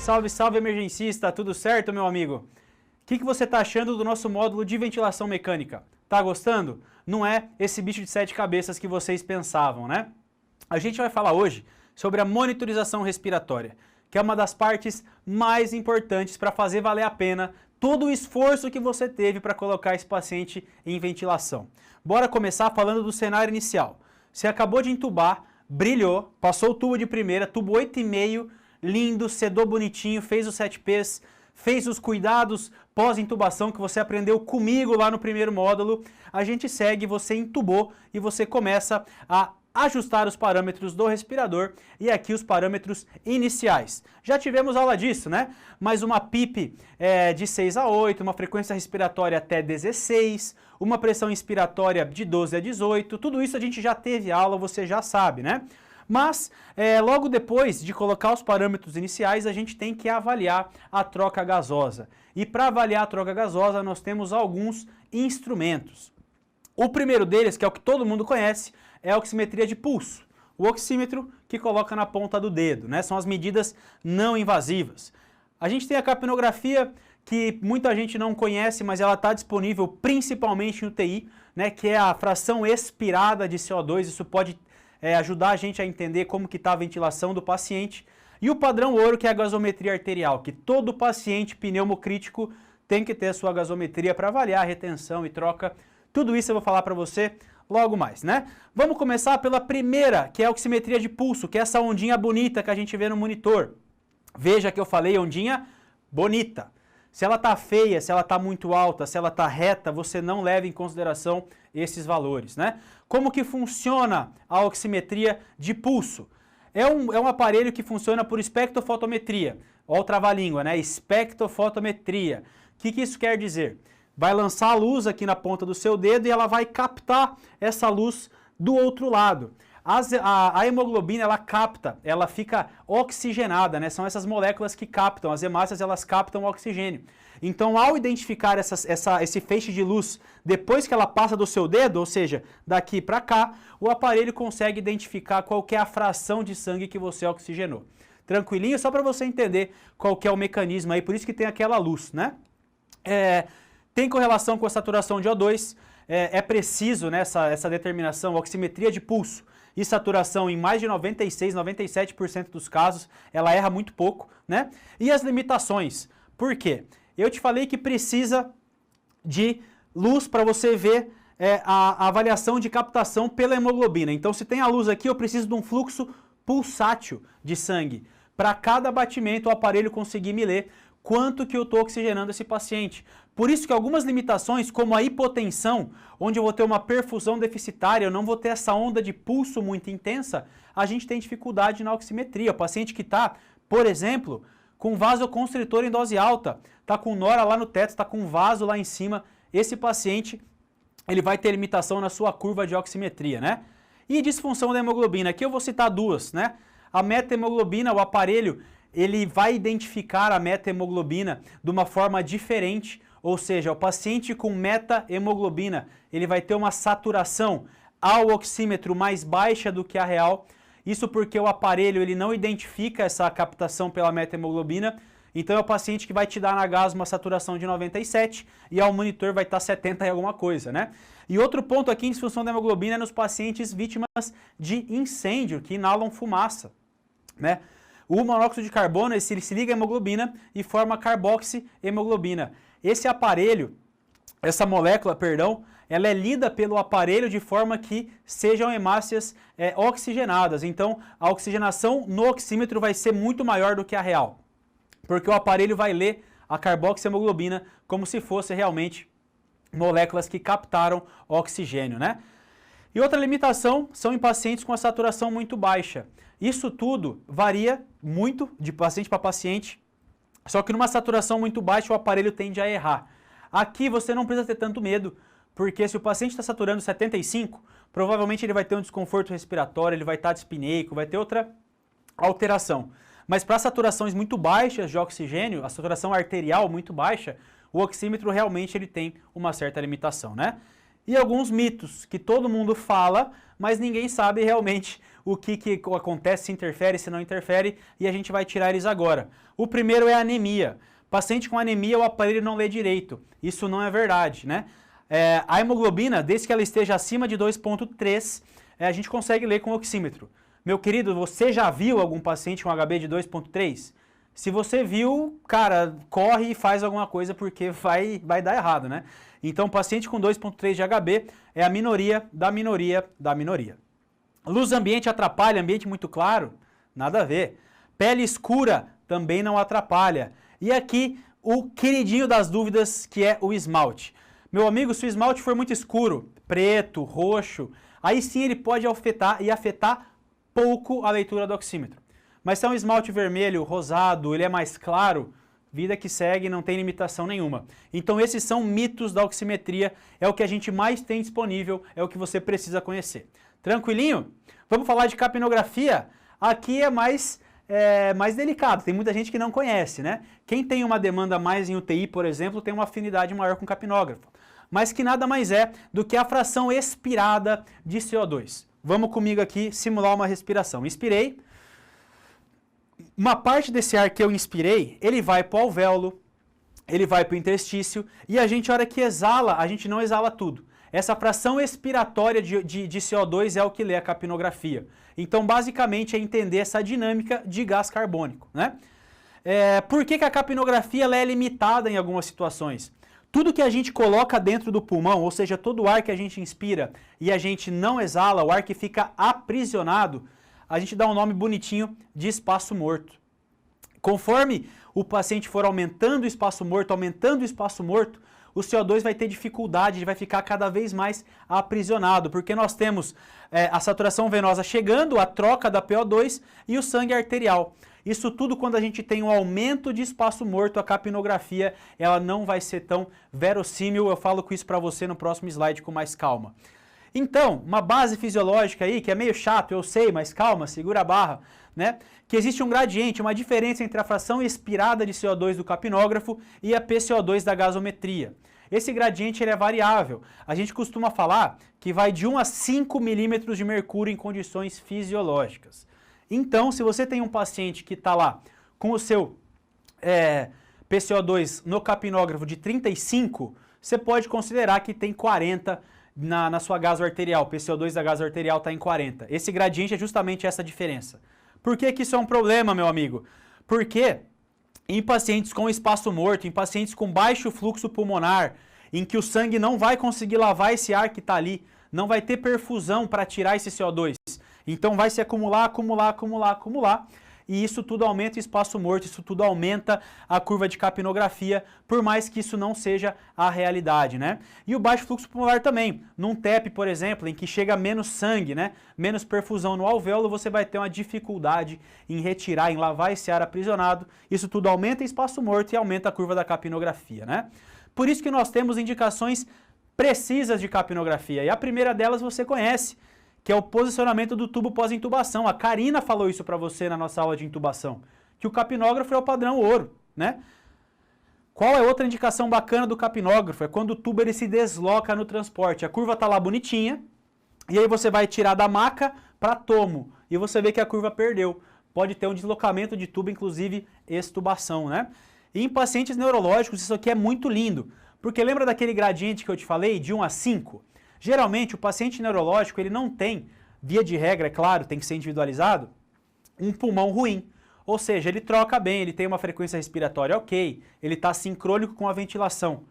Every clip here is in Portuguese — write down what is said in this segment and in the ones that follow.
Salve, salve emergencista, tudo certo, meu amigo? O que você está achando do nosso módulo de ventilação mecânica? Tá gostando? Não é esse bicho de 7 cabeças que vocês pensavam, né? A gente vai falar hoje sobre a monitorização respiratória, que é uma das partes mais importantes para fazer valer a pena todo o esforço que você teve para colocar esse paciente em ventilação. Bora começar falando do cenário inicial. Você acabou de entubar, brilhou, passou o tubo de primeira, tubo 8,5, lindo, sedou bonitinho, fez os 7Ps, fez os cuidados pós-intubação que você aprendeu comigo lá no primeiro módulo. A gente segue, você intubou e você começa a ajustar os parâmetros do respirador e aqui os parâmetros iniciais. Já tivemos aula disso, né? Mas uma PIP de 6 a 8, uma frequência respiratória até 16, uma pressão inspiratória de 12 a 18, tudo isso a gente já teve aula, você já sabe, né? Mas logo depois de colocar os parâmetros iniciais, a gente tem que avaliar a troca gasosa. E para avaliar a troca gasosa, nós temos alguns instrumentos. O primeiro deles, que é o que todo mundo conhece, é a oximetria de pulso. O oxímetro que coloca na ponta do dedo, né? São as medidas não invasivas. A gente tem a capnografia, que muita gente não conhece, mas ela está disponível principalmente no UTI, né? Que é a fração expirada de CO2, isso pode ajudar a gente a entender como que está a ventilação do paciente. E o padrão ouro, que é a gasometria arterial, que todo paciente pneumocrítico tem que ter a sua gasometria para avaliar a retenção e troca. Tudo isso eu vou falar para você logo mais, né? Vamos começar pela primeira, que é a oximetria de pulso, que é essa ondinha bonita que a gente vê no monitor. Veja que eu falei ondinha bonita. Se ela está feia, se ela está muito alta, se ela está reta, você não leva em consideração esses valores, né? Como que funciona a oximetria de pulso? É um aparelho que funciona por espectrofotometria. Olha o trava-língua, né? Espectrofotometria. O que isso quer dizer? Vai lançar a luz aqui na ponta do seu dedo e ela vai captar essa luz do outro lado. A hemoglobina, ela capta, ela fica oxigenada, né? São essas moléculas que captam, as hemácias, elas captam o oxigênio. Então, ao identificar esse feixe de luz depois que ela passa do seu dedo, ou seja, daqui para cá, o aparelho consegue identificar qual que é a fração de sangue que você oxigenou. Tranquilinho? Só para você entender qual que é o mecanismo aí, por isso que tem aquela luz, né? Tem correlação com a saturação de O2, é preciso, né, essa determinação, oximetria de pulso e saturação em mais de 96, 97% dos casos, ela erra muito pouco, né? E as limitações, por quê? Eu te falei que precisa de luz para você ver a avaliação de captação pela hemoglobina. Então, se tem a luz aqui, eu preciso de um fluxo pulsátil de sangue. Para cada batimento, o aparelho conseguir me ler quanto que eu estou oxigenando esse paciente. Por isso que algumas limitações, como a hipotensão, onde eu vou ter uma perfusão deficitária, eu não vou ter essa onda de pulso muito intensa, a gente tem dificuldade na oximetria. O paciente que está, por exemplo, com vasoconstritor em dose alta, está com nora lá no teto, está com vaso lá em cima, esse paciente ele vai ter limitação na sua curva de oximetria, né? E disfunção da hemoglobina, aqui eu vou citar duas, né? A meta-hemoglobina, o aparelho, ele vai identificar a meta-hemoglobina de uma forma diferente, ou seja, o paciente com meta-hemoglobina, ele vai ter uma saturação ao oxímetro mais baixa do que a real, isso porque o aparelho ele não identifica essa captação pela meta-hemoglobina, então é o paciente que vai te dar na gás uma saturação de 97 e ao monitor vai estar 70 e alguma coisa, né? E outro ponto aqui em disfunção da hemoglobina é nos pacientes vítimas de incêndio, que inalam fumaça, né? O monóxido de carbono, ele se liga à hemoglobina e forma carboxihemoglobina. Esse aparelho, essa molécula, perdão, ela é lida pelo aparelho de forma que sejam hemácias oxigenadas. Então, a oxigenação no oxímetro vai ser muito maior do que a real, porque o aparelho vai ler a carboxihemoglobina como se fosse realmente moléculas que captaram oxigênio, né? E outra limitação são em pacientes com a saturação muito baixa. Isso tudo varia muito de paciente para paciente, só que numa saturação muito baixa o aparelho tende a errar. Aqui você não precisa ter tanto medo, porque se o paciente está saturando 75, provavelmente ele vai ter um desconforto respiratório, ele vai estar dispneico, vai ter outra alteração. Mas para saturações muito baixas de oxigênio, a saturação arterial muito baixa, o oxímetro realmente ele tem uma certa limitação, né? E alguns mitos que todo mundo fala, mas ninguém sabe realmente o que acontece, se interfere, se não interfere, e a gente vai tirar eles agora. O primeiro é a anemia. Paciente com anemia, o aparelho não lê direito. Isso não é verdade, né? A hemoglobina, desde que ela esteja acima de 2,3, a gente consegue ler com o oxímetro. Meu querido, você já viu algum paciente com HB de 2,3? Se você viu, cara, corre e faz alguma coisa porque vai dar errado, né? Então, paciente com 2,3 de HB é a minoria da minoria da minoria. Luz ambiente atrapalha, ambiente muito claro? Nada a ver. Pele escura também não atrapalha. E aqui, o queridinho das dúvidas, que é o esmalte. Meu amigo, se o esmalte for muito escuro, preto, roxo, aí sim ele pode afetar pouco a leitura do oxímetro. Mas se é um esmalte vermelho, rosado, ele é mais claro, vida que segue, não tem limitação nenhuma. Então esses são mitos da oximetria, é o que a gente mais tem disponível, é o que você precisa conhecer. Tranquilinho? Vamos falar de capnografia? Aqui é mais delicado, tem muita gente que não conhece, né? Quem tem uma demanda mais em UTI, por exemplo, tem uma afinidade maior com capnógrafo. Mas que nada mais é do que a fração expirada de CO2. Vamos comigo aqui simular uma respiração. Inspirei. Uma parte desse ar que eu inspirei, ele vai para o alvéolo, ele vai para o interstício, e a gente, a hora que exala, a gente não exala tudo. Essa fração expiratória de CO2 é o que lê a capnografia. Então, basicamente, é entender essa dinâmica de gás carbônico, né? Por que a capnografia ela é limitada em algumas situações? Tudo que a gente coloca dentro do pulmão, ou seja, todo o ar que a gente inspira e a gente não exala, o ar que fica aprisionado, a gente dá um nome bonitinho de espaço morto. Conforme o paciente for aumentando o espaço morto, o CO2 vai ter dificuldade, ele vai ficar cada vez mais aprisionado, porque nós temos a saturação venosa chegando, a troca da PO2 e o sangue arterial. Isso tudo quando a gente tem um aumento de espaço morto, a capnografia ela não vai ser tão verossímil, eu falo com isso para você no próximo slide com mais calma. Então, uma base fisiológica aí, que é meio chato, eu sei, mas calma, segura a barra, né? Que existe um gradiente, uma diferença entre a fração expirada de CO2 do capnógrafo e a PCO2 da gasometria. Esse gradiente ele é variável. A gente costuma falar que vai de 1 a 5 milímetros de mercúrio em condições fisiológicas. Então, se você tem um paciente que está lá com o seu PCO2 no capnógrafo de 35, você pode considerar que tem 40 na sua gaso arterial, o PCO2 da gaso arterial está em 40. Esse gradiente é justamente essa diferença. Por que isso é um problema, meu amigo? Porque em pacientes com espaço morto, em pacientes com baixo fluxo pulmonar, em que o sangue não vai conseguir lavar esse ar que está ali, não vai ter perfusão para tirar esse CO2. Então vai se acumular, e isso tudo aumenta o espaço morto, isso tudo aumenta a curva de capnografia, por mais que isso não seja a realidade, né? E o baixo fluxo pulmonar também. Num TEP, por exemplo, em que chega menos sangue, né? Menos perfusão no alvéolo, você vai ter uma dificuldade em retirar, em lavar esse ar aprisionado. Isso tudo aumenta o espaço morto e aumenta a curva da capnografia, né? Por isso que nós temos indicações precisas de capnografia. E a primeira delas você conhece, que é o posicionamento do tubo pós-intubação. A Karina falou isso para você na nossa aula de intubação, que o capnógrafo é o padrão ouro, né? Qual é outra indicação bacana do capnógrafo? É quando o tubo ele se desloca no transporte. A curva tá lá bonitinha, e aí você vai tirar da maca para tomo, e você vê que a curva perdeu. Pode ter um deslocamento de tubo, inclusive extubação, né? E em pacientes neurológicos isso aqui é muito lindo, porque lembra daquele gradiente que eu te falei, de 1 a 5? Geralmente, o paciente neurológico, ele não tem, via de regra, é claro, tem que ser individualizado, um pulmão ruim. Ou seja, ele troca bem, ele tem uma frequência respiratória ok, ele está sincrônico com a ventilação.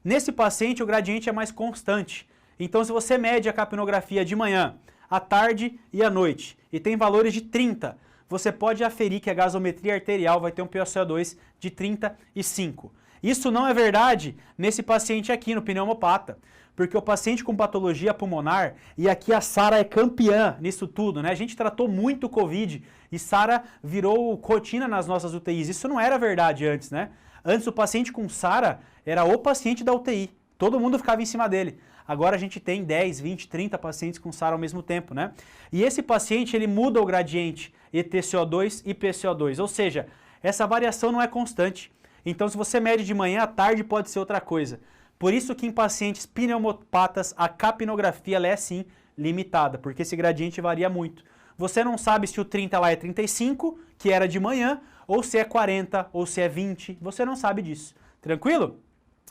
Nesse paciente, o gradiente é mais constante. Então, se você mede a capnografia de manhã, à tarde e à noite, e tem valores de 30, você pode aferir que a gasometria arterial vai ter um PaCO2 de 35. Isso não é verdade nesse paciente aqui, no pneumopata. Porque o paciente com patologia pulmonar, e aqui a Sara é campeã nisso tudo, né? A gente tratou muito o Covid e Sara virou rotina nas nossas UTIs. Isso não era verdade antes, né? Antes o paciente com Sara era o paciente da UTI. Todo mundo ficava em cima dele. Agora a gente tem 10, 20, 30 pacientes com Sara ao mesmo tempo, né? E esse paciente, ele muda o gradiente ETCO2 e PCO2, ou seja, essa variação não é constante. Então se você mede de manhã, à tarde pode ser outra coisa. Por isso que em pacientes pneumopatas a capnografia ela é sim limitada, porque esse gradiente varia muito. você não sabe se o 30 lá é 35, que era de manhã, ou se é 40, ou se é 20, você não sabe disso. Tranquilo?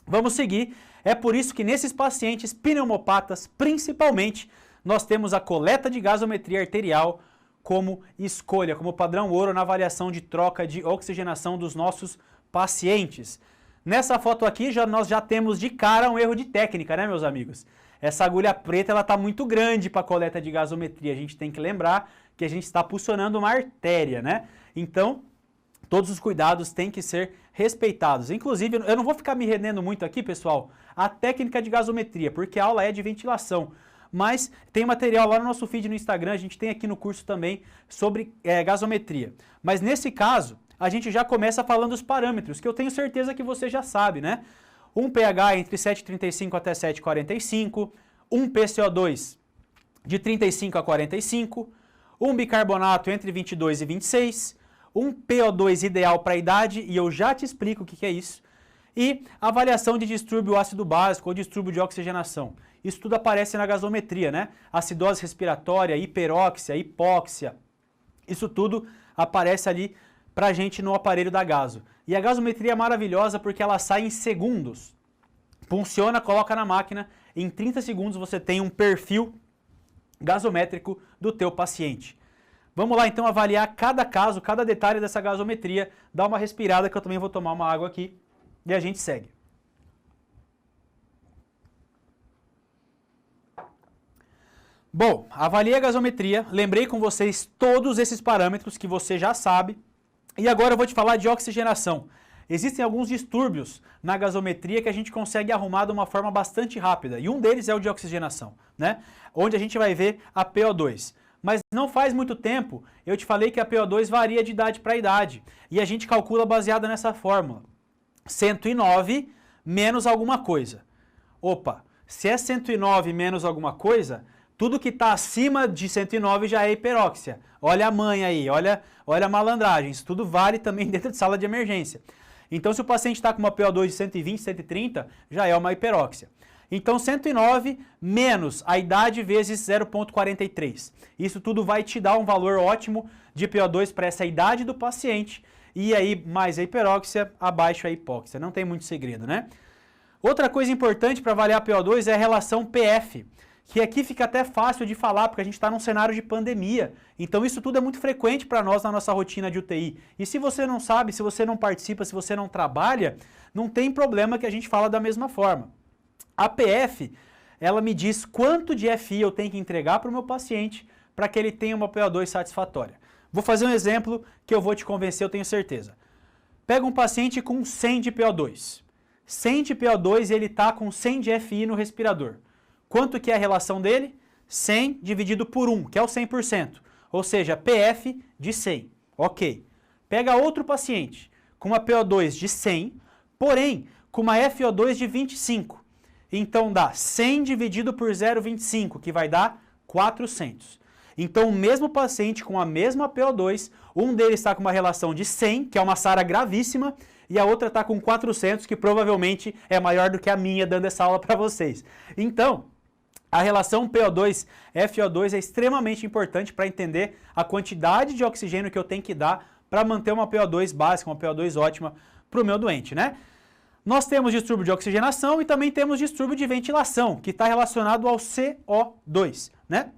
Vamos seguir. É por isso que nesses pacientes pneumopatas, principalmente, nós temos a coleta de gasometria arterial como escolha, como padrão ouro na avaliação de troca de oxigenação dos nossos pacientes. Nessa foto aqui, nós já temos de cara um erro de técnica, né, meus amigos? Essa agulha preta, ela está muito grande para a coleta de gasometria. A gente tem que lembrar que a gente está pulsionando uma artéria, né? Então, todos os cuidados têm que ser respeitados. Inclusive, eu não vou ficar me rendendo muito aqui, pessoal, a técnica de gasometria, porque a aula é de ventilação. Mas tem material lá no nosso feed no Instagram, a gente tem aqui no curso também sobre gasometria. Mas nesse caso, a gente já começa falando os parâmetros, que eu tenho certeza que você já sabe, né? Um pH entre 7,35 até 7,45, um PCO2 de 35 a 45, um bicarbonato entre 22 e 26, um PO2 ideal para a idade, e eu já te explico o que é isso, e avaliação de distúrbio ácido básico ou distúrbio de oxigenação. Isso tudo aparece na gasometria, né? Acidose respiratória, hiperóxia, hipóxia, isso tudo aparece ali pra gente no aparelho da gaso. E a gasometria é maravilhosa porque ela sai em segundos. Funciona, coloca na máquina, em 30 segundos você tem um perfil gasométrico do teu paciente. Vamos lá então avaliar cada caso, cada detalhe dessa gasometria. Dá uma respirada que eu também vou tomar uma água aqui e a gente segue. Bom, avaliei a gasometria, lembrei com vocês todos esses parâmetros que você já sabe. E agora eu vou te falar de oxigenação. Existem alguns distúrbios na gasometria que a gente consegue arrumar de uma forma bastante rápida. E um deles é o de oxigenação, né? Onde a gente vai ver a PO2. Mas não faz muito tempo eu te falei que a PO2 varia de idade para idade. E a gente calcula baseado nessa fórmula. 109 menos alguma coisa. Opa, se é 109 menos alguma coisa, tudo que está acima de 109 já é hiperóxia. Olha a mãe aí, olha a malandragem. Isso tudo vale também dentro de sala de emergência. Então, se o paciente está com uma PO2 de 120, 130, já é uma hiperóxia. Então, 109 menos a idade vezes 0,43. Isso tudo vai te dar um valor ótimo de PO2 para essa idade do paciente. E aí, mais a hiperóxia, abaixo a hipóxia. Não tem muito segredo, né? Outra coisa importante para avaliar a PO2 é a relação PF, que aqui fica até fácil de falar, porque a gente está num cenário de pandemia. Então isso tudo é muito frequente para nós na nossa rotina de UTI. E se você não sabe, se você não participa, se você não trabalha, não tem problema que a gente fala da mesma forma. A PF, ela me diz quanto de FI eu tenho que entregar para o meu paciente para que ele tenha uma PO2 satisfatória. Vou fazer um exemplo que eu vou te convencer, eu tenho certeza. Pega um paciente com 100 de PO2. 100 de PO2 e ele está com 100 de FI no respirador. Quanto que é a relação dele? 100 dividido por 1, que é o 100%. Ou seja, PF de 100. Ok. Pega outro paciente com uma PO2 de 100, porém com uma FO2 de 25. Então dá 100 dividido por 0,25, que vai dar 400. Então o mesmo paciente com a mesma PO2, um deles está com uma relação de 100, que é uma SARA gravíssima, e a outra está com 400, que provavelmente é maior do que a minha, dando essa aula para vocês. Então, a relação PO2-FO2 é extremamente importante para entender a quantidade de oxigênio que eu tenho que dar para manter uma PO2 básica, uma PO2 ótima para o meu doente, né? Nós temos distúrbio de oxigenação e também temos distúrbio de ventilação, que está relacionado ao CO2, né?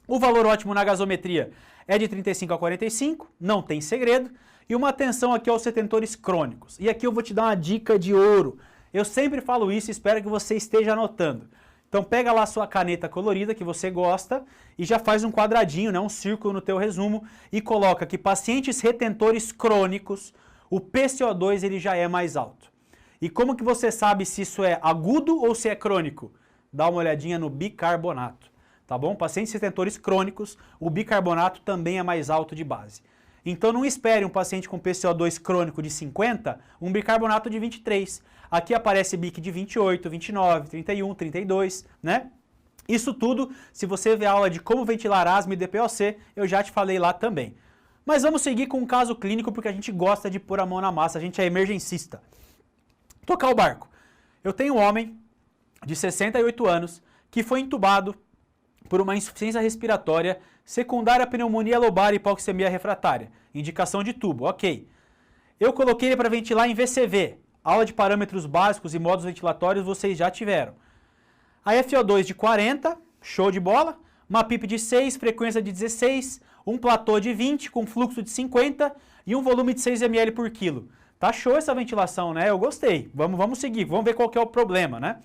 O valor ótimo na gasometria é de 35 a 45, não tem segredo. E uma atenção aqui aos retentores crônicos. E aqui eu vou te dar uma dica de ouro. Eu sempre falo isso e espero que você esteja anotando. Então pega lá a sua caneta colorida que você gosta e já faz um quadradinho, né, um círculo no teu resumo e coloca que pacientes retentores crônicos, o PCO2 ele já é mais alto. E como que você sabe se isso é agudo ou se é crônico? Dá uma olhadinha no bicarbonato, tá bom? Pacientes retentores crônicos, o bicarbonato também é mais alto de base. Então não espere um paciente com PCO2 crônico de 50, um bicarbonato de 23. Aqui aparece BIC de 28, 29, 31, 32, né? Isso tudo, se você ver a aula de como ventilar asma e DPOC, eu já te falei lá também. Mas vamos seguir com um caso clínico porque a gente gosta de pôr a mão na massa, a gente é emergencista. Tocar o barco. Eu tenho um homem de 68 anos que foi entubado por uma insuficiência respiratória secundária à pneumonia lobar e hipoxemia refratária. Indicação de tubo, ok. Eu coloquei ele para ventilar em VCV. Aula de parâmetros básicos e modos ventilatórios vocês já tiveram. A FO2 de 40, show de bola. Uma PIP de 6, frequência de 16, um platô de 20 com fluxo de 50 e um volume de 6 ml por quilo. Tá show essa ventilação, né? Eu gostei. Vamos seguir, vamos ver qual que é o problema, né?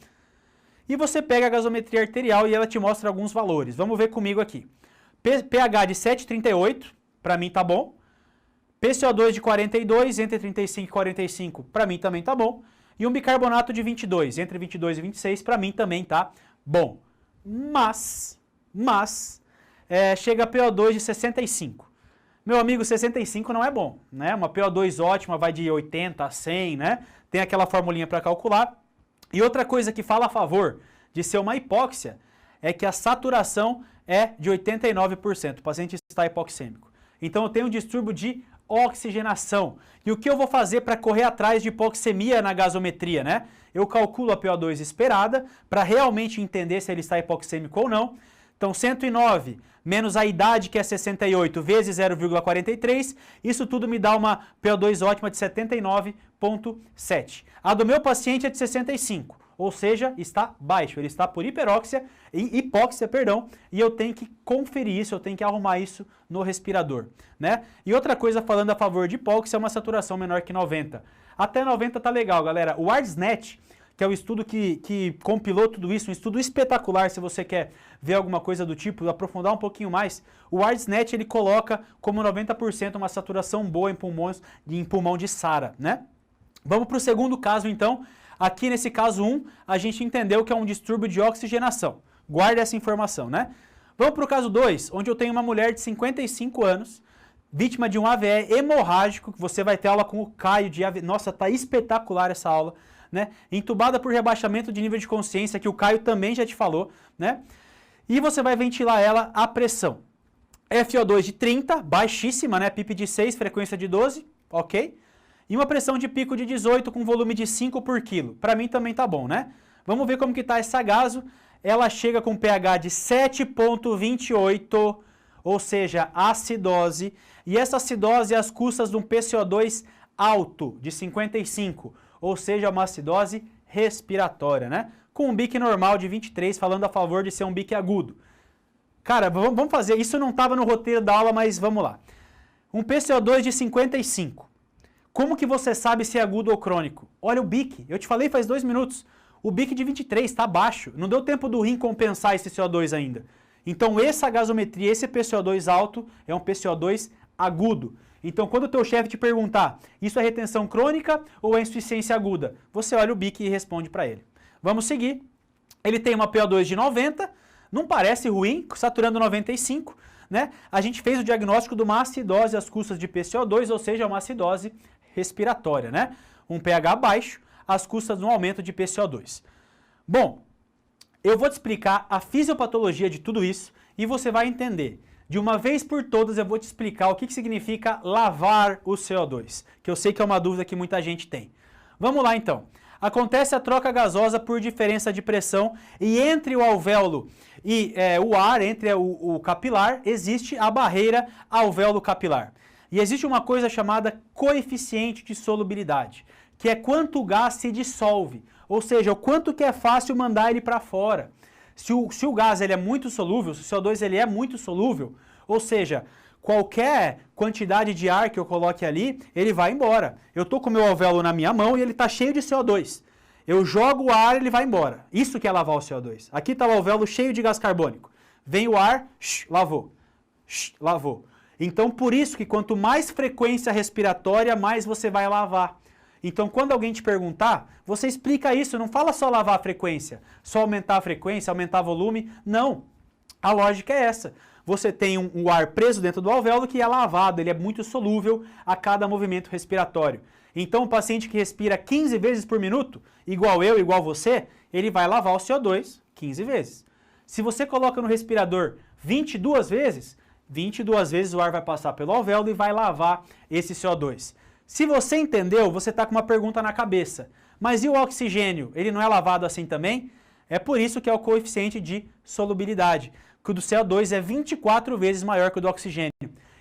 E você pega a gasometria arterial e ela te mostra alguns valores. Vamos ver comigo aqui. pH de 7,38, para mim tá bom. PCO2 de 42, entre 35 e 45, para mim também tá bom. E um bicarbonato de 22, entre 22 e 26, para mim também tá bom. Mas chega a PO2 de 65. Meu amigo, 65 não é bom, né? Uma PO2 ótima vai de 80 a 100, né? Tem aquela formulinha para calcular. E outra coisa que fala a favor de ser uma hipóxia é que a saturação é de 89%. O paciente está hipoxêmico. Então eu tenho um distúrbio de oxigenação. E o que eu vou fazer para correr atrás de hipoxemia na gasometria, né? Eu calculo a PO2 esperada para realmente entender se ele está hipoxêmico ou não. Então 109 menos a idade, que é 68, vezes 0,43, isso tudo me dá uma PO2 ótima de 79,7. A do meu paciente é de 65, ou seja, está baixo, ele está por hipóxia, e eu tenho que conferir isso, eu tenho que arrumar isso no respirador, né? E outra coisa falando a favor de hipóxia é uma saturação menor que 90. Até 90 tá legal, galera. O ARDSNET, que é o estudo que compilou tudo isso, um estudo espetacular, se você quer ver alguma coisa do tipo, aprofundar um pouquinho mais, o ARDSNET ele coloca como 90% uma saturação boa em pulmão de SARA, né? Vamos para o segundo caso, então. Aqui nesse caso 1, a gente entendeu que é um distúrbio de oxigenação. Guarde essa informação, né? Vamos para o caso 2, onde eu tenho uma mulher de 55 anos, vítima de um AVE hemorrágico, que você vai ter aula com o Caio de AVE. Nossa, tá espetacular essa aula, né? Entubada por rebaixamento de nível de consciência, que o Caio também já te falou, né? E você vai ventilar ela à pressão. FO2 de 30, baixíssima, né? PIP de 6, frequência de 12, ok? E uma pressão de pico de 18 com volume de 5 por quilo. Para mim também tá bom, né? Vamos ver como que tá essa gaso. Ela chega com pH de 7,28, ou seja, acidose. E essa acidose é às custas de um PCO2 alto, de 55, ou seja, uma acidose respiratória, né? Com um BIC normal de 23, falando a favor de ser um BIC agudo. Cara, vamos fazer, isso não estava no roteiro da aula, mas vamos lá. Um PCO2 de 55. Como que você sabe se é agudo ou crônico? Olha o BIC, eu te falei faz 2 minutos. O BIC de 23 está baixo, não deu tempo do rim compensar esse CO2 ainda. Então essa gasometria, esse PCO2 alto, é um PCO2 agudo. Então quando o teu chefe te perguntar, isso é retenção crônica ou é insuficiência aguda? Você olha o BIC e responde para ele. Vamos seguir. Ele tem uma PO2 de 90, não parece ruim, saturando 95, né? A gente fez o diagnóstico de uma acidose às custas de PCO2, ou seja, uma acidose respiratória, né? Um pH baixo às custas de um aumento de PCO2. Bom, eu vou te explicar a fisiopatologia de tudo isso e você vai entender. De uma vez por todas eu vou te explicar o que significa lavar o CO2, que eu sei que é uma dúvida que muita gente tem. Vamos lá então. Acontece a troca gasosa por diferença de pressão e entre o alvéolo e o ar, entre o capilar, existe a barreira alvéolo-capilar. E existe uma coisa chamada coeficiente de solubilidade, que é quanto o gás se dissolve, ou seja, o quanto que é fácil mandar ele para fora. Se o gás ele é muito solúvel, se o CO2 ele é muito solúvel, ou seja, qualquer quantidade de ar que eu coloque ali, ele vai embora. Eu estou com o meu alvéolo na minha mão e ele está cheio de CO2. Eu jogo o ar, ele vai embora. Isso que é lavar o CO2. Aqui está o alvéolo cheio de gás carbônico. Vem o ar, lavou. Lavou. Então, por isso que quanto mais frequência respiratória, mais você vai lavar. Então, quando alguém te perguntar, você explica isso. Não fala só lavar a frequência, só aumentar a frequência, aumentar o volume. Não. A lógica é essa. Você tem um ar preso dentro do alvéolo que é lavado, ele é muito solúvel a cada movimento respiratório. Então, o paciente que respira 15 vezes por minuto, igual eu, igual você, ele vai lavar o CO2 15 vezes. Se você coloca no respirador 22 vezes o ar vai passar pelo alvéolo e vai lavar esse CO2. Se você entendeu, você está com uma pergunta na cabeça. Mas e o oxigênio? Ele não é lavado assim também? É por isso que é o coeficiente de solubilidade. que o do CO2 é 24 vezes maior que o do oxigênio.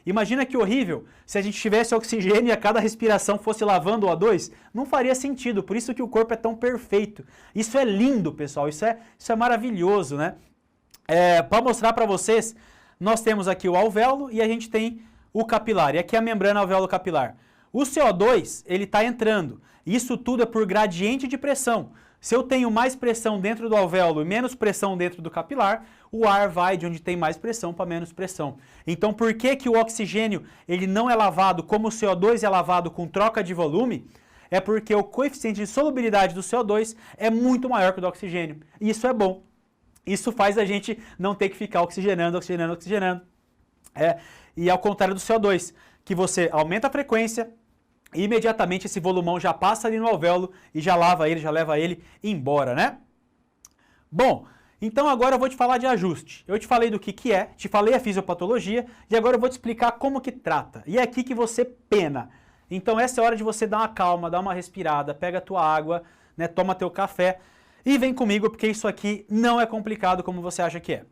Imagina que horrível se a gente tivesse oxigênio e a cada respiração fosse lavando o O2. Não faria sentido, por isso que o corpo é tão perfeito. Isso é lindo, pessoal, isso é maravilhoso, né? Para mostrar para vocês, nós temos aqui o alvéolo e a gente tem o capilar. E aqui a membrana alvéolo-capilar. O CO2, ele está entrando. Isso tudo é por gradiente de pressão. Se eu tenho mais pressão dentro do alvéolo e menos pressão dentro do capilar, o ar vai de onde tem mais pressão para menos pressão. Então, por que que o oxigênio ele não é lavado como o CO2 é lavado com troca de volume? É porque o coeficiente de solubilidade do CO2 é muito maior que o do oxigênio. E isso é bom. Isso faz a gente não ter que ficar oxigenando. E ao contrário do CO2, que você aumenta a frequência, e imediatamente esse volumão já passa ali no alvéolo e já leva ele embora, né? Bom, então agora eu vou te falar de ajuste. Eu te falei do que é, te falei a fisiopatologia e agora eu vou te explicar como que trata. E é aqui que você pena. Então essa é a hora de você dar uma calma, dar uma respirada, pega a tua água, né, toma teu café e vem comigo porque isso aqui não é complicado como você acha que é.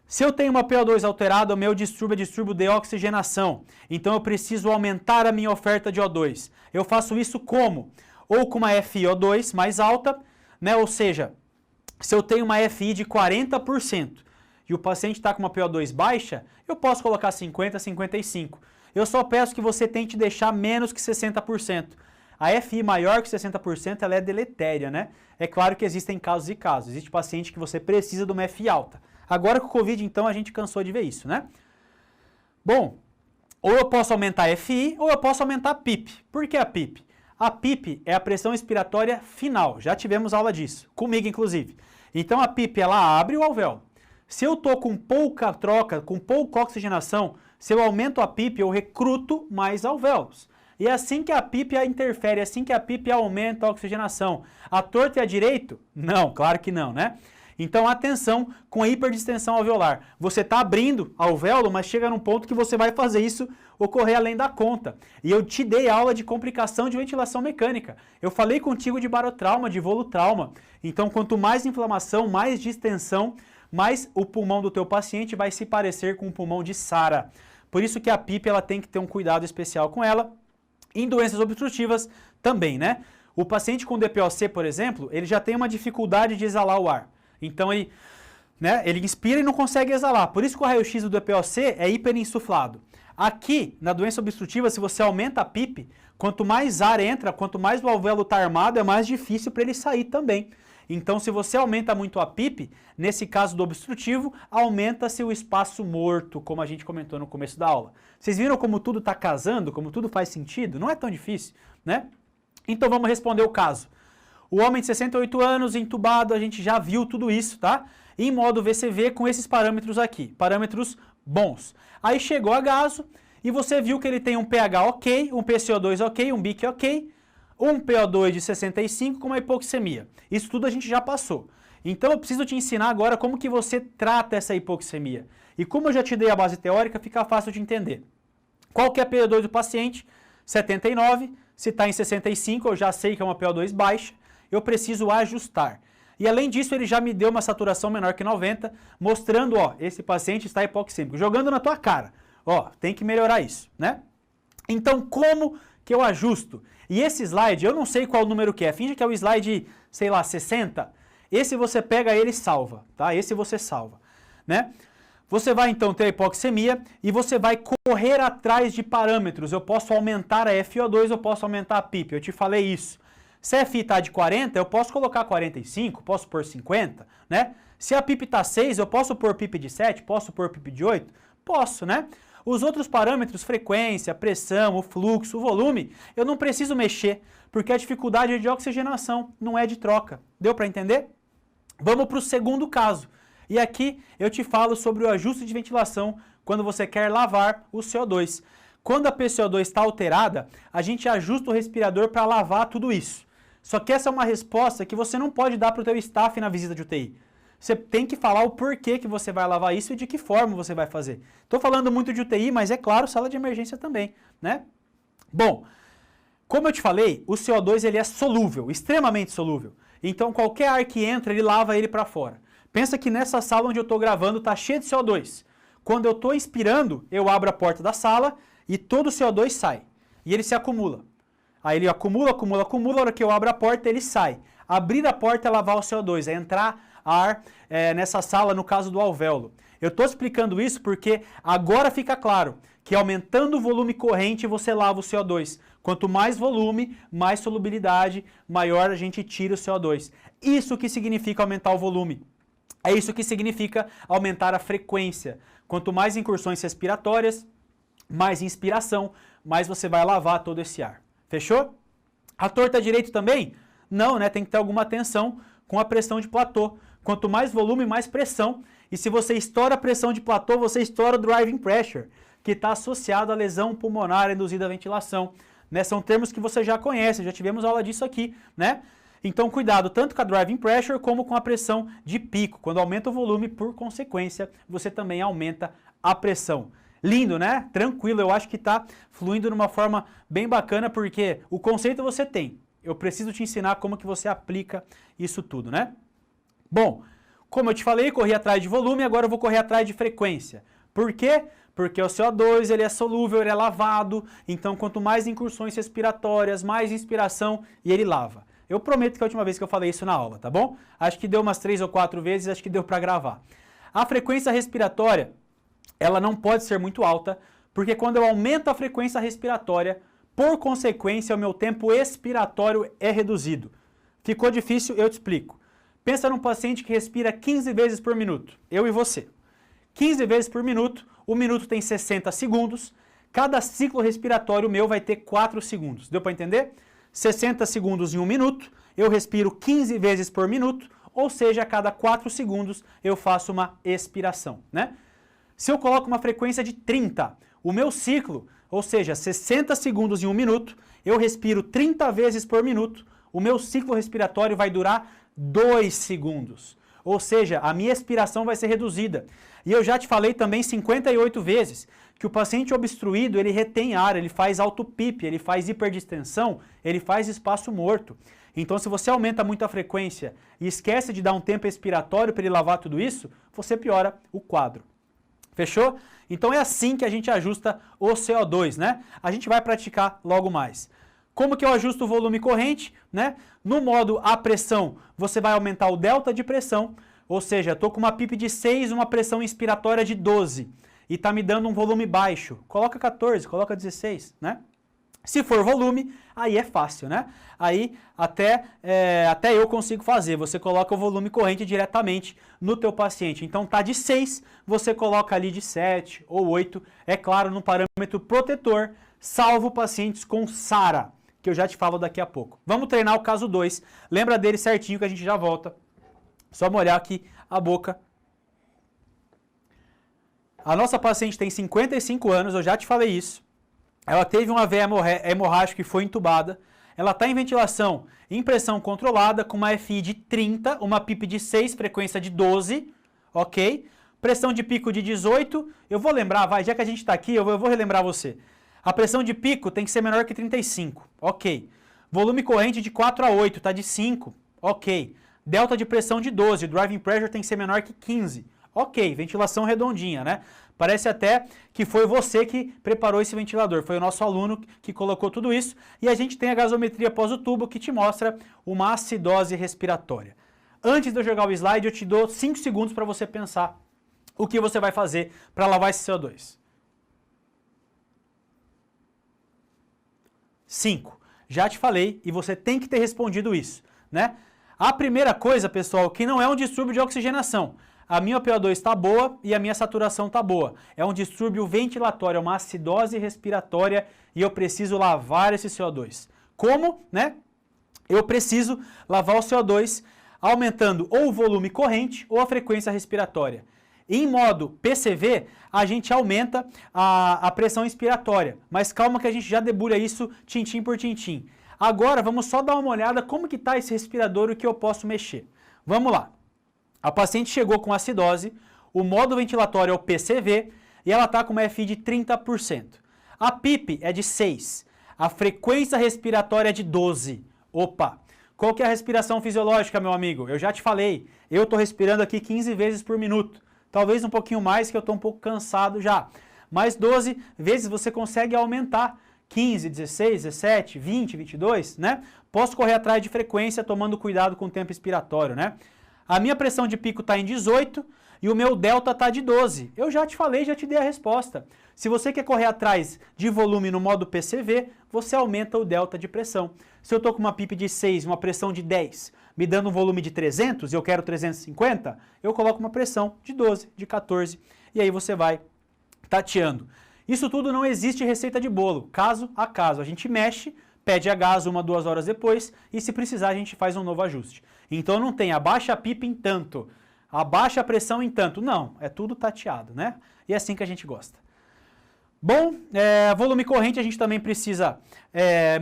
Se eu tenho uma PO2 alterada, o meu distúrbio é distúrbio de oxigenação. Então eu preciso aumentar a minha oferta de O2. Eu faço isso como? Ou com uma FiO2 mais alta, né? Ou seja, se eu tenho uma FI de 40% e o paciente está com uma PO2 baixa, eu posso colocar 50, 55. Eu só peço que você tente deixar menos que 60%. A FI maior que 60% ela é deletéria, né? É claro que existem casos e casos. Existe paciente que você precisa de uma FI alta. Agora com o Covid, então, a gente cansou de ver isso, né? Bom, ou eu posso aumentar a FI ou eu posso aumentar a PIP. Por que a PIP? A PIP é a pressão expiratória final. Já tivemos aula disso, comigo inclusive. Então a PIP, ela abre o alvéolo. Se eu estou com pouca troca, com pouca oxigenação, se eu aumento a PIP, eu recruto mais alvéolos. E é assim que a PIP interfere, é assim que a PIP aumenta a oxigenação. A torta e a direito? Não, claro que não, né? Então, atenção com a hiperdistensão alveolar. Você está abrindo alvéolo, mas chega num ponto que você vai fazer isso ocorrer além da conta. E eu te dei aula de complicação de ventilação mecânica. Eu falei contigo de barotrauma, de volutrauma. Então, quanto mais inflamação, mais distensão, mais o pulmão do teu paciente vai se parecer com o pulmão de Sara. Por isso que a PIP ela tem que ter um cuidado especial com ela. Em doenças obstrutivas também, né? O paciente com DPOC, por exemplo, ele já tem uma dificuldade de exalar o ar. Então ele inspira e não consegue exalar. Por isso que o raio-x do DPOC é hiperinsuflado. Aqui, na doença obstrutiva, se você aumenta a PIP, quanto mais ar entra, quanto mais o alvéolo está armado, é mais difícil para ele sair também. Então, se você aumenta muito a PIP, nesse caso do obstrutivo, aumenta-se o espaço morto, como a gente comentou no começo da aula. Vocês viram como tudo está casando, como tudo faz sentido? Não é tão difícil, né? Então, vamos responder o caso. O homem de 68 anos, entubado, a gente já viu tudo isso, tá? Em modo VCV com esses parâmetros aqui, parâmetros bons. Aí chegou a gaso e você viu que ele tem um pH ok, um PCO2 ok, um BIC ok, um PO2 de 65 com uma hipoxemia. Isso tudo a gente já passou. Então eu preciso te ensinar agora como que você trata essa hipoxemia. E como eu já te dei a base teórica, fica fácil de entender. Qual que é a PO2 do paciente? 79. Se está em 65, eu já sei que é uma PO2 baixa. Eu preciso ajustar. E além disso, ele já me deu uma saturação menor que 90, mostrando, ó, esse paciente está hipoxêmico, jogando na tua cara. Ó, tem que melhorar isso, né? Então, como que eu ajusto? E esse slide, eu não sei qual número que é, finge que é o slide, sei lá, 60. Esse você pega ele e salva, tá? Esse você salva, né? Você vai então ter a hipoxemia e você vai correr atrás de parâmetros. Eu posso aumentar a FiO2, eu posso aumentar a PIP, eu te falei isso. Se a FI está de 40, eu posso colocar 45, posso pôr 50, né? Se a PIP está 6, eu posso pôr PIP de 7, posso pôr PIP de 8? Posso, né? Os outros parâmetros, frequência, pressão, o fluxo, o volume, eu não preciso mexer, porque a dificuldade é de oxigenação, não é de troca. Deu para entender? Vamos para o segundo caso. E aqui eu te falo sobre o ajuste de ventilação quando você quer lavar o CO2. Quando a PCO2 está alterada, a gente ajusta o respirador para lavar tudo isso. Só que essa é uma resposta que você não pode dar para o teu staff na visita de UTI. Você tem que falar o porquê que você vai lavar isso e de que forma você vai fazer. Estou falando muito de UTI, mas é claro, sala de emergência também, né? Bom, como eu te falei, o CO2 ele é solúvel, extremamente solúvel. Então qualquer ar que entra, ele lava ele para fora. Pensa que nessa sala onde eu estou gravando está cheio de CO2. Quando eu estou inspirando, eu abro a porta da sala e todo o CO2 sai. E ele se acumula. Aí ele acumula, a hora que eu abro a porta, ele sai. Abrir a porta é lavar o CO2, é entrar ar nessa sala, no caso do alvéolo. Eu estou explicando isso porque agora fica claro que aumentando o volume corrente você lava o CO2. Quanto mais volume, mais solubilidade, maior a gente tira o CO2. Isso que significa aumentar o volume. É isso que significa aumentar a frequência. Quanto mais incursões respiratórias, mais inspiração, mais você vai lavar todo esse ar. Fechou? A torta direito também? Não, né? Tem que ter alguma tensão com a pressão de platô. Quanto mais volume, mais pressão. E se você estoura a pressão de platô, você estoura o driving pressure, que está associado à lesão pulmonar induzida à ventilação. Né? São termos que você já conhece, já tivemos aula disso aqui, né? Então, cuidado tanto com a driving pressure como com a pressão de pico. Quando aumenta o volume, por consequência, você também aumenta a pressão. Lindo, né? Tranquilo, eu acho que está fluindo de uma forma bem bacana, porque o conceito você tem. Eu preciso te ensinar como que você aplica isso tudo, né? Bom, como eu te falei, corri atrás de volume, agora eu vou correr atrás de frequência. Por quê? Porque o CO2 ele é solúvel, ele é lavado, então quanto mais incursões respiratórias, mais inspiração e ele lava. Eu prometo que é a última vez que eu falei isso na aula, tá bom? Acho que deu umas 3 ou 4 vezes, acho que deu para gravar. A frequência respiratória, ela não pode ser muito alta, porque quando eu aumento a frequência respiratória, por consequência, o meu tempo expiratório é reduzido. Ficou difícil? Eu te explico. Pensa num paciente que respira 15 vezes por minuto, eu e você. 15 vezes por minuto, o minuto tem 60 segundos, cada ciclo respiratório meu vai ter 4 segundos. Deu para entender? 60 segundos em 1 minuto, eu respiro 15 vezes por minuto, ou seja, a cada 4 segundos eu faço uma expiração, né? Se eu coloco uma frequência de 30, o meu ciclo, ou seja, 60 segundos em 1 minuto, eu respiro 30 vezes por minuto, o meu ciclo respiratório vai durar 2 segundos. Ou seja, a minha expiração vai ser reduzida. E eu já te falei também 58 vezes que o paciente obstruído, ele retém ar, ele faz autopipe, ele faz hiperdistensão, ele faz espaço morto. Então, se você aumenta muito a frequência e esquece de dar um tempo expiratório para ele lavar tudo isso, você piora o quadro. Fechou? Então é assim que a gente ajusta o CO2, né? A gente vai praticar logo mais. Como que eu ajusto o volume corrente, né? No modo a pressão, você vai aumentar o delta de pressão, ou seja, estou com uma PIP de 6, uma pressão inspiratória de 12, e está me dando um volume baixo. Coloca 14, coloca 16, né? Se for volume, aí é fácil, né? Aí até eu consigo fazer. Você coloca o volume corrente diretamente no teu paciente. Então tá de 6, você coloca ali de 7 ou 8, é claro, no parâmetro protetor, salvo pacientes com SARA, que eu já te falo daqui a pouco. Vamos treinar o caso 2. Lembra dele certinho que a gente já volta. Só molhar aqui a boca. A nossa paciente tem 55 anos, eu já te falei isso. Ela teve um AVE hemorrágico e foi entubada. Ela está em ventilação em pressão controlada, com uma FI de 30, uma PIP de 6, frequência de 12, ok? Pressão de pico de 18. Eu vou lembrar, já que a gente está aqui, eu vou relembrar você. A pressão de pico tem que ser menor que 35, ok. Volume corrente de 4 a 8, está de 5, ok. Delta de pressão de 12, driving pressure tem que ser menor que 15, ok. Ventilação redondinha, né? Parece até que foi você que preparou esse ventilador, foi o nosso aluno que colocou tudo isso. E a gente tem a gasometria pós o tubo que te mostra uma acidose respiratória. Antes de eu jogar o slide, eu te dou 5 segundos para você pensar o que você vai fazer para lavar esse CO2. 5. Já te falei e você tem que ter respondido isso, né? A primeira coisa, pessoal, que não é um distúrbio de oxigenação. A minha PO2 está boa e a minha saturação está boa. É um distúrbio ventilatório, é uma acidose respiratória e eu preciso lavar esse CO2. Como, né? Eu preciso lavar o CO2 aumentando ou o volume corrente ou a frequência respiratória. Em modo PCV, a gente aumenta a pressão inspiratória, mas calma que a gente já debulha isso tintim por tintim. Agora vamos só dar uma olhada como que está esse respirador e o que eu posso mexer. Vamos lá. A paciente chegou com acidose, o modo ventilatório é o PCV e ela está com uma FI de 30%. A PIP é de 6, a frequência respiratória é de 12. Opa! Qual que é a respiração fisiológica, meu amigo? Eu já te falei, eu estou respirando aqui 15 vezes por minuto. Talvez um pouquinho mais, que eu estou um pouco cansado já. Mais 12 vezes você consegue aumentar. 15, 16, 17, 20, 22, né? Posso correr atrás de frequência tomando cuidado com o tempo expiratório, né? A minha pressão de pico está em 18 e o meu delta está de 12. Eu já te falei, já te dei a resposta. Se você quer correr atrás de volume no modo PCV, você aumenta o delta de pressão. Se eu estou com uma PIP de 6, uma pressão de 10, me dando um volume de 300 e eu quero 350, eu coloco uma pressão de 12, de 14 e aí você vai tateando. Isso tudo não existe receita de bolo, caso a caso. A gente mexe, pede a gás 1, 2 horas depois e se precisar a gente faz um novo ajuste. Então não tem abaixa a PIP em tanto, abaixa a pressão em tanto. Não, é tudo tateado, né? E é assim que a gente gosta. Bom, volume corrente a gente também precisa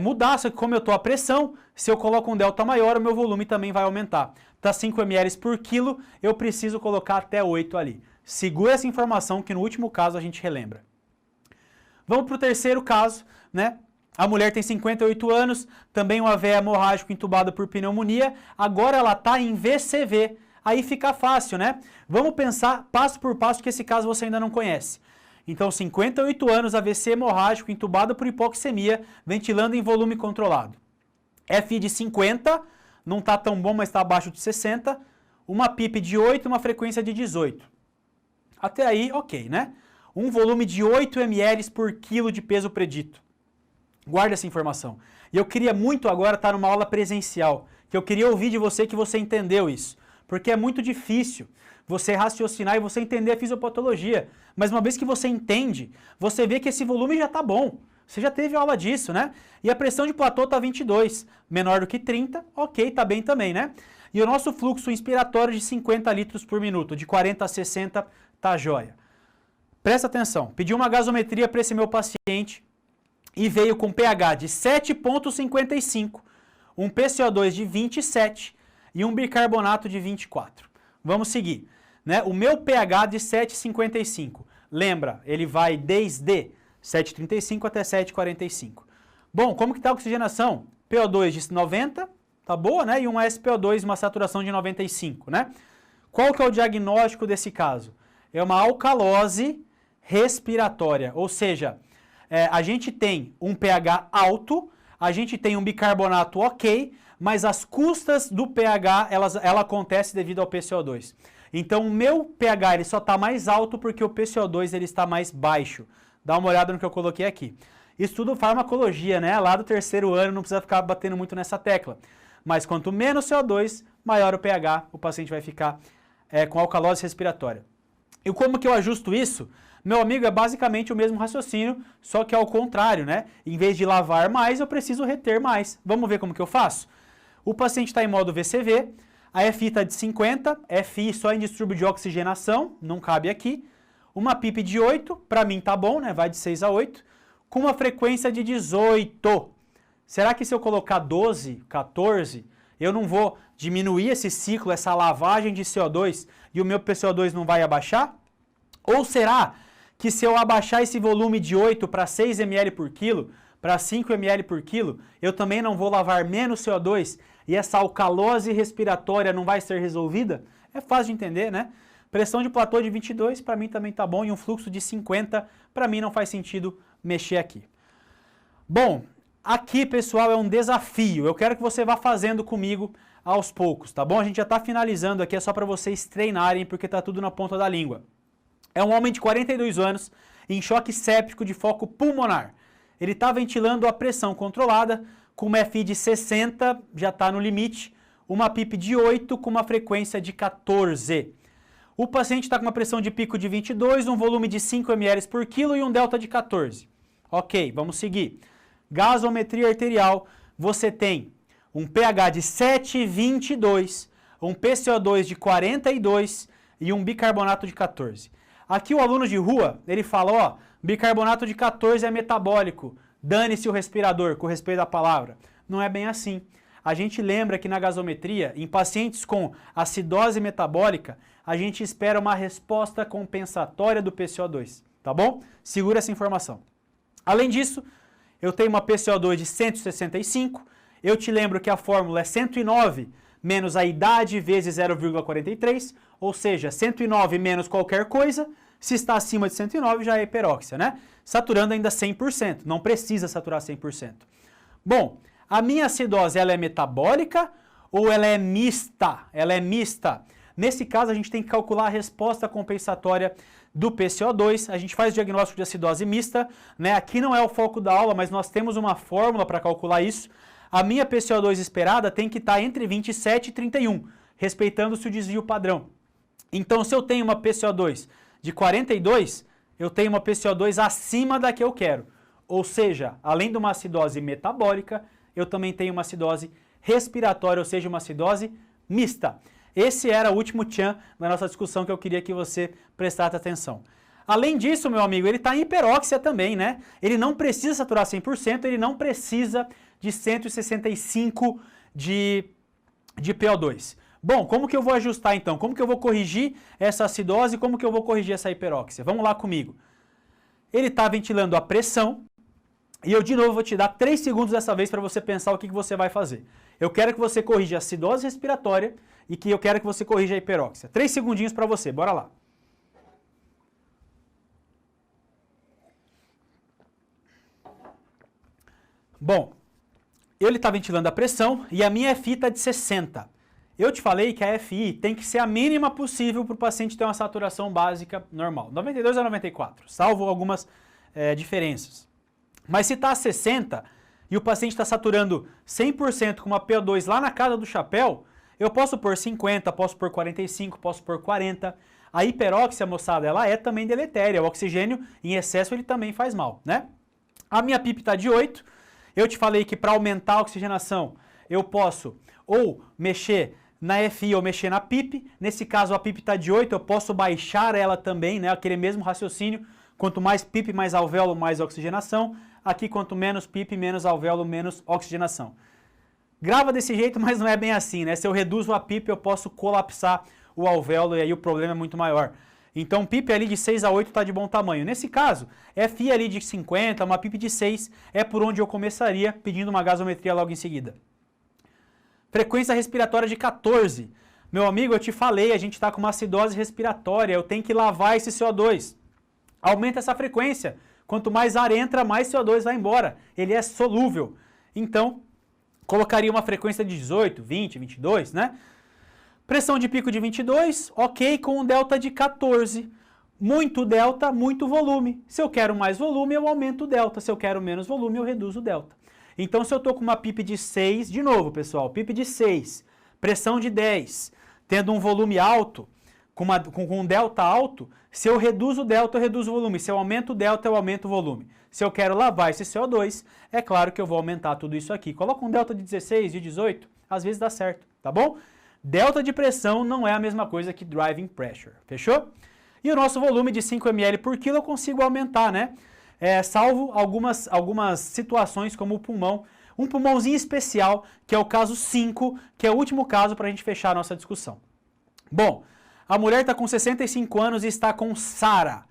mudar, só que como eu estou a pressão, se eu coloco um delta maior, o meu volume também vai aumentar. Tá 5 ml por quilo, eu preciso colocar até 8 ali. Segura essa informação que no último caso a gente relembra. Vamos para o terceiro caso, né? A mulher tem 58 anos, também um AVE hemorrágico entubado por pneumonia, agora ela está em VCV, aí fica fácil, né? Vamos pensar passo por passo que esse caso você ainda não conhece. Então, 58 anos, AVC hemorrágico entubado por hipoxemia, ventilando em volume controlado. FI de 50, não está tão bom, mas está abaixo de 60, uma PIP de 8, uma frequência de 18. Até aí, ok, né? Um volume de 8 ml por quilo de peso predito. Guarda essa informação. E eu queria muito agora estar numa aula presencial, que eu queria ouvir de você que você entendeu isso. Porque é muito difícil você raciocinar e você entender a fisiopatologia. Mas uma vez que você entende, você vê que esse volume já está bom. Você já teve aula disso, né? E a pressão de platô está 22, menor do que 30, ok, está bem também, né? E o nosso fluxo inspiratório de 50 litros por minuto, de 40 a 60, tá jóia. Presta atenção, pedi uma gasometria para esse meu paciente e veio com pH de 7,55, um PCO2 de 27 e um bicarbonato de 24. Vamos seguir, né? O meu pH de 7,55, lembra, ele vai desde 7,35 até 7,45. Bom, como que está a oxigenação? PO2 de 90, tá boa, né? E uma SPO2, uma saturação de 95, né? Qual que é o diagnóstico desse caso? É uma alcalose respiratória, ou seja, a gente tem um pH alto, a gente tem um bicarbonato ok, mas as custas do pH, ela acontece devido ao PCO2. Então o meu pH ele só está mais alto porque o PCO2 ele está mais baixo. Dá uma olhada no que eu coloquei aqui. Estudo farmacologia, né? Lá do terceiro ano, não precisa ficar batendo muito nessa tecla. Mas quanto menos CO2, maior o pH, o paciente vai ficar com alcalose respiratória. E como que eu ajusto isso? Meu amigo, é basicamente o mesmo raciocínio, só que ao contrário, né? Em vez de lavar mais, eu preciso reter mais. Vamos ver como que eu faço? O paciente está em modo VCV, a FI está de 50, FI só em distúrbio de oxigenação, não cabe aqui. Uma PIP de 8, para mim tá bom, né? Vai de 6 a 8, com uma frequência de 18. Será que se eu colocar 12, 14, eu não vou diminuir esse ciclo, essa lavagem de CO2 e o meu PCO2 não vai abaixar? Ou será que se eu abaixar esse volume de 8 para 6 ml por quilo, para 5 ml por quilo, eu também não vou lavar menos CO2 e essa alcalose respiratória não vai ser resolvida? É fácil de entender, né? Pressão de platô de 22, para mim também tá bom, e um fluxo de 50, para mim não faz sentido mexer aqui. Bom, aqui, pessoal, é um desafio. Eu quero que você vá fazendo comigo aos poucos, tá bom? A gente já está finalizando aqui, é só para vocês treinarem, porque tá tudo na ponta da língua. É um homem de 42 anos, em choque séptico de foco pulmonar. Ele está ventilando a pressão controlada, com uma FI de 60, já está no limite, uma PIP de 8 com uma frequência de 14. O paciente está com uma pressão de pico de 22, um volume de 5 ml por quilo e um delta de 14. Ok, vamos seguir. Gasometria arterial, você tem um pH de 7,22, um PCO2 de 42 e um bicarbonato de 14. Aqui o aluno de rua, ele fala, ó, bicarbonato de 14 é metabólico, dane-se o respirador, com respeito à palavra. Não é bem assim. A gente lembra que na gasometria, em pacientes com acidose metabólica, a gente espera uma resposta compensatória do PCO2, tá bom? Segura essa informação. Além disso, eu tenho uma PCO2 de 165, Eu te lembro que a fórmula é 109 menos a idade vezes 0,43, ou seja, 109 menos qualquer coisa, se está acima de 109 já é hiperóxia, né? Saturando ainda 100%, não precisa saturar 100%. Bom, a minha acidose, ela é metabólica ou ela é mista? Ela é mista. Nesse caso, a gente tem que calcular a resposta compensatória do PCO2, a gente faz o diagnóstico de acidose mista, né? Aqui não é o foco da aula, mas nós temos uma fórmula para calcular isso. A minha PCO2 esperada tem que estar entre 27 e 31, respeitando-se o desvio padrão. Então, se eu tenho uma PCO2 de 42, eu tenho uma PCO2 acima da que eu quero. Ou seja, além de uma acidose metabólica, eu também tenho uma acidose respiratória, ou seja, uma acidose mista. Esse era o último tchan da nossa discussão que eu queria que você prestasse atenção. Além disso, meu amigo, ele está em hiperóxia também, né? Ele não precisa saturar 100%, ele não precisa de 165 de PO2. Bom, como que eu vou ajustar então? Como que eu vou corrigir essa acidose? Como que eu vou corrigir essa hiperóxia? Vamos lá comigo. Ele está ventilando a pressão e eu de novo vou te dar 3 segundos dessa vez para você pensar o que você vai fazer. Eu quero que você corrija a acidose respiratória e que eu quero que você corrija a hiperóxia. 3 segundinhos para você, bora lá. Bom, ele está ventilando a pressão e a minha FI está de 60. Eu te falei que a FI tem que ser a mínima possível para o paciente ter uma saturação básica normal. 92 a 94, salvo algumas diferenças. Mas se está a 60 e o paciente está saturando 100% com uma PO2 lá na casa do chapéu, eu posso pôr 50, posso pôr 45, posso pôr 40. A hiperóxia, moçada, ela é também deletéria. O oxigênio em excesso ele também faz mal, né? A minha PIP está de 8. Eu te falei que para aumentar a oxigenação, eu posso ou mexer na FI ou mexer na PIP. Nesse caso, a PIP está de 8, eu posso baixar ela também, né? Aquele mesmo raciocínio. Quanto mais PIP, mais alvéolo, mais oxigenação. Aqui, quanto menos PIP, menos alvéolo, menos oxigenação. Grava desse jeito, mas não é bem assim, né? Se eu reduzo a PIP, eu posso colapsar o alvéolo e aí o problema é muito maior. Então, PIP ali de 6 a 8 está de bom tamanho. Nesse caso, FI ali de 50, uma PIP de 6 é por onde eu começaria, pedindo uma gasometria logo em seguida. Frequência respiratória de 14. Meu amigo, eu te falei, a gente está com uma acidose respiratória, eu tenho que lavar esse CO2. Aumenta essa frequência. Quanto mais ar entra, mais CO2 vai embora. Ele é solúvel. Então, colocaria uma frequência de 18, 20, 22, né? Pressão de pico de 22, ok, com um delta de 14. Muito delta, muito volume. Se eu quero mais volume, eu aumento o delta. Se eu quero menos volume, eu reduzo o delta. Então, se eu estou com uma PIP de 6, de novo, pessoal, PIP de 6, pressão de 10, tendo um volume alto, com um delta alto, se eu reduzo o delta, eu reduzo o volume. Se eu aumento o delta, eu aumento o volume. Se eu quero lavar esse CO2, é claro que eu vou aumentar tudo isso aqui. Coloca um delta de 16, de 18, às vezes dá certo, tá bom? Delta de pressão não é a mesma coisa que driving pressure, fechou? E o nosso volume de 5 ml por quilo eu consigo aumentar, né? Salvo algumas situações como o pulmão, um pulmãozinho especial, que é o caso 5, que é o último caso para a gente fechar a nossa discussão. Bom, a mulher está com 65 anos e está com SARA,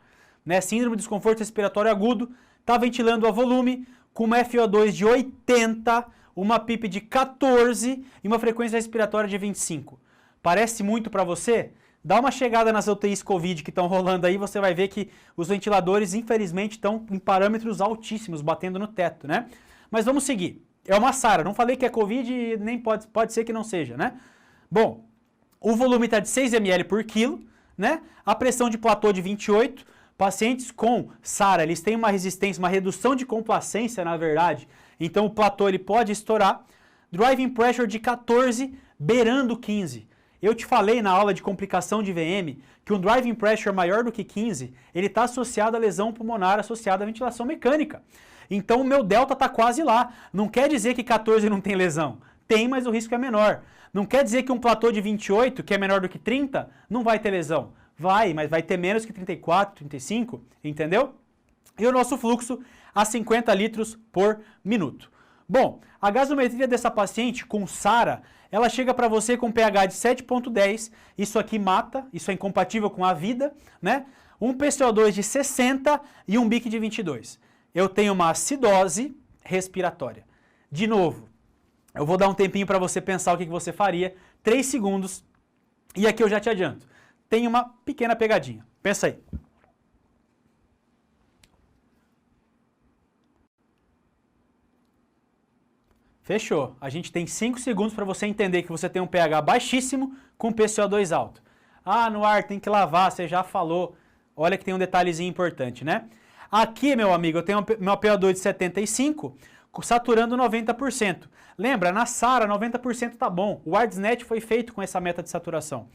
né? Síndrome de desconforto respiratório agudo, está ventilando a volume, com uma FO2 de 80, uma PIP de 14 e uma frequência respiratória de 25. Parece muito para você? Dá uma chegada nas UTIs Covid que estão rolando aí, você vai ver que os ventiladores, infelizmente, estão em parâmetros altíssimos, batendo no teto, né? Mas vamos seguir. É uma SARA, não falei que é Covid e nem pode ser que não seja, né? Bom, o volume está de 6 ml por quilo, né? A pressão de platô de 28. Pacientes com SARA, eles têm uma resistência, uma redução de complacência, na verdade. Então o platô ele pode estourar. Driving pressure de 14, beirando 15. Eu te falei na aula de complicação de VM que um driving pressure maior do que 15, ele está associado à lesão pulmonar, associada à ventilação mecânica. Então o meu delta está quase lá. Não quer dizer que 14 não tem lesão. Tem, mas o risco é menor. Não quer dizer que um platô de 28, que é menor do que 30, não vai ter lesão. Vai, mas vai ter menos que 34, 35, entendeu? E o nosso fluxo a 50 litros por minuto. Bom, a gasometria dessa paciente com SARA, ela chega para você com pH de 7,10, isso aqui mata, isso é incompatível com a vida, né? Um PCO2 de 60 e um BIC de 22. Eu tenho uma acidose respiratória. De novo, Eu vou dar um tempinho para você pensar o que você faria, 3 segundos, e aqui eu já te adianto. Tem uma pequena pegadinha. Pensa aí. Fechou. A gente tem 5 segundos para você entender que você tem um pH baixíssimo com PCO2 alto. Ah, no ar tem que lavar, você já falou. Olha que tem um detalhezinho importante, né? Aqui, meu amigo, eu tenho meu PO2 de 75, saturando 90%. Lembra, na SARA 90% tá bom. O ARDSNet foi feito com essa meta de saturação.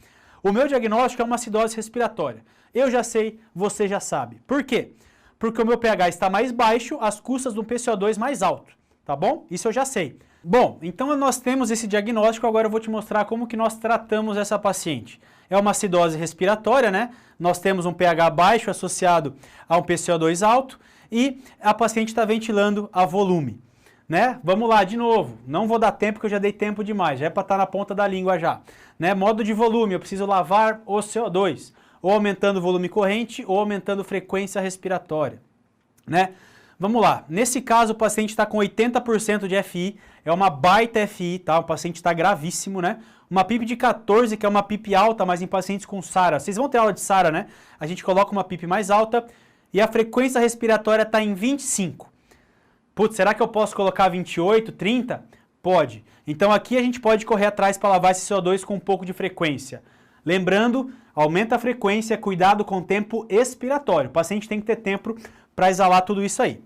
O meu diagnóstico é uma acidose respiratória. Eu já sei, você já sabe. Por quê? Porque o meu pH está mais baixo às custas de um PCO2 mais alto. Tá bom? Isso eu já sei. Bom, então nós temos esse diagnóstico, agora eu vou te mostrar como que nós tratamos essa paciente. É uma acidose respiratória, né? Nós temos um pH baixo associado a um PCO2 alto e a paciente está ventilando a volume, né? Vamos lá, de novo. Não vou dar tempo, porque eu já dei tempo demais. Já é para estar na ponta da língua já. Né? Modo de volume, eu preciso lavar o CO2, ou aumentando o volume corrente, ou aumentando frequência respiratória, né? Vamos lá, nesse caso o paciente está com 80% de FI, é uma baita FI, tá? O paciente está gravíssimo, né? Uma PIP de 14, que é uma PIP alta, mas em pacientes com SARA. Vocês vão ter aula de SARA, né? A gente coloca uma PIP mais alta e a frequência respiratória está em 25. Putz, será que eu posso colocar 28, 30? Pode. Então aqui a gente pode correr atrás para lavar esse CO2 com um pouco de frequência. Lembrando, aumenta a frequência, cuidado com o tempo expiratório. O paciente tem que ter tempo para exalar tudo isso aí,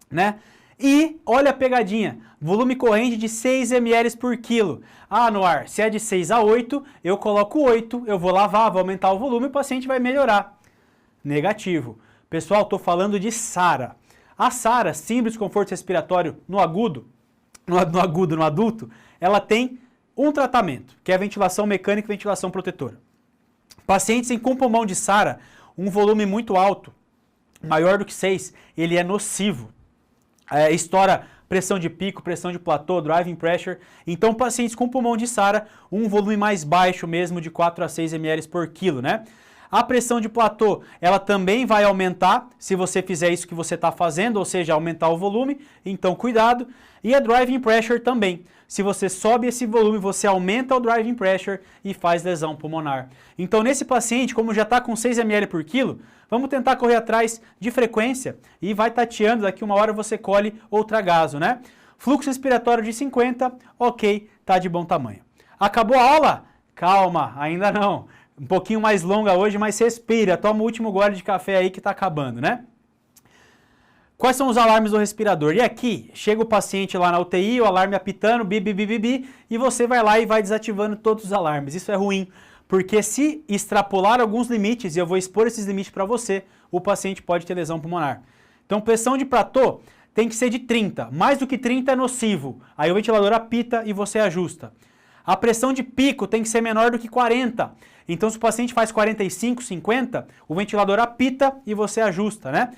né? E olha a pegadinha, volume corrente de 6 ml por quilo. Ah, no ar, se é de 6 a 8, eu coloco 8, eu vou lavar, vou aumentar o volume e o paciente vai melhorar. Negativo. Pessoal, estou falando de SARA. A SARA, síndrome de desconforto respiratório no adulto, ela tem um tratamento, que é a ventilação mecânica e ventilação protetora. Pacientes com pulmão de SARA, um volume muito alto, maior do que 6, ele é nocivo. Estoura pressão de pico, pressão de platô, driving pressure. Então, pacientes com pulmão de SARA, um volume mais baixo mesmo, de 4 a 6 ml por quilo, né? A pressão de platô, ela também vai aumentar se você fizer isso que você está fazendo, ou seja, aumentar o volume, então cuidado. E a driving pressure também. Se você sobe esse volume, você aumenta o driving pressure e faz lesão pulmonar. Então, nesse paciente, como já está com 6 ml por quilo, vamos tentar correr atrás de frequência e vai tateando, daqui uma hora você colhe ou tragaso, né? Fluxo respiratório de 50, ok, tá de bom tamanho. Acabou a aula? Calma, ainda não. Um pouquinho mais longa hoje, mas respira, toma o último gole de café aí que tá acabando, né? Quais são os alarmes do respirador? E aqui, chega o paciente lá na UTI, o alarme apitando, bi, bi, bi, bi, bi, e você vai lá e vai desativando todos os alarmes. Isso é ruim, porque se extrapolar alguns limites, e eu vou expor esses limites para você, o paciente pode ter lesão pulmonar. Então, pressão de platô tem que ser de 30. Mais do que 30 é nocivo. Aí o ventilador apita e você ajusta. A pressão de pico tem que ser menor do que 40. Então, se o paciente faz 45, 50, o ventilador apita e você ajusta, né?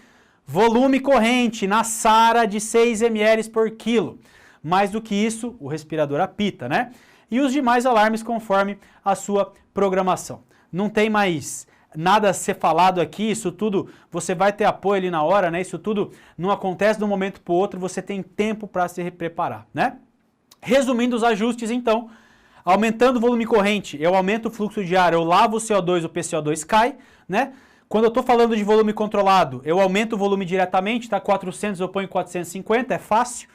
Volume corrente na SARA de 6 ml por quilo. Mais do que isso, o respirador apita, né? E os demais alarmes conforme a sua programação. Não tem mais nada a ser falado aqui, isso tudo você vai ter apoio ali na hora, né? Isso tudo não acontece de um momento para o outro, você tem tempo para se preparar, né? Resumindo os ajustes, então, aumentando o volume corrente, eu aumento o fluxo de ar, eu lavo o CO2, o PCO2 cai, né? Quando eu estou falando de volume controlado, eu aumento o volume diretamente, tá? 400 eu ponho 450, é fácil.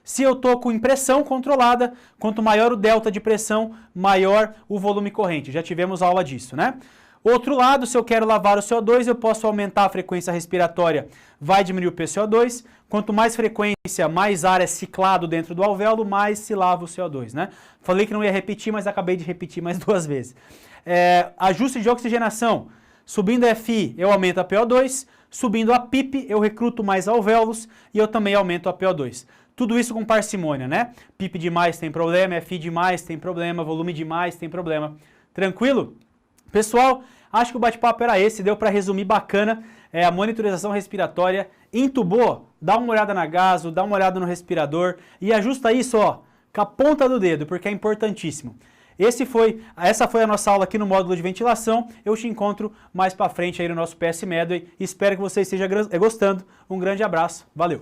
Se eu estou com pressão controlada, quanto maior o delta de pressão, maior o volume corrente. Já tivemos aula disso, né? Outro lado, se eu quero lavar o CO2, eu posso aumentar a frequência respiratória, vai diminuir o PCO2. Quanto mais frequência, mais ar é ciclado dentro do alvéolo, mais se lava o CO2, né? Falei que não ia repetir, mas acabei de repetir mais 2 vezes. Ajuste de oxigenação. Subindo a FI, eu aumento a PO2. Subindo a PIP, eu recruto mais alvéolos e eu também aumento a PO2. Tudo isso com parcimônia, né? PIP demais tem problema, FI demais tem problema, volume demais tem problema. Tranquilo? Pessoal, acho que o bate-papo era esse, deu para resumir bacana a monitorização respiratória. Intubou? Dá uma olhada na gaso, dá uma olhada no respirador e ajusta isso, ó, com a ponta do dedo, porque é importantíssimo. Essa foi a nossa aula aqui no módulo de ventilação. Eu te encontro mais para frente aí no nosso PS Medway. Espero que você esteja gostando. Um grande abraço. Valeu!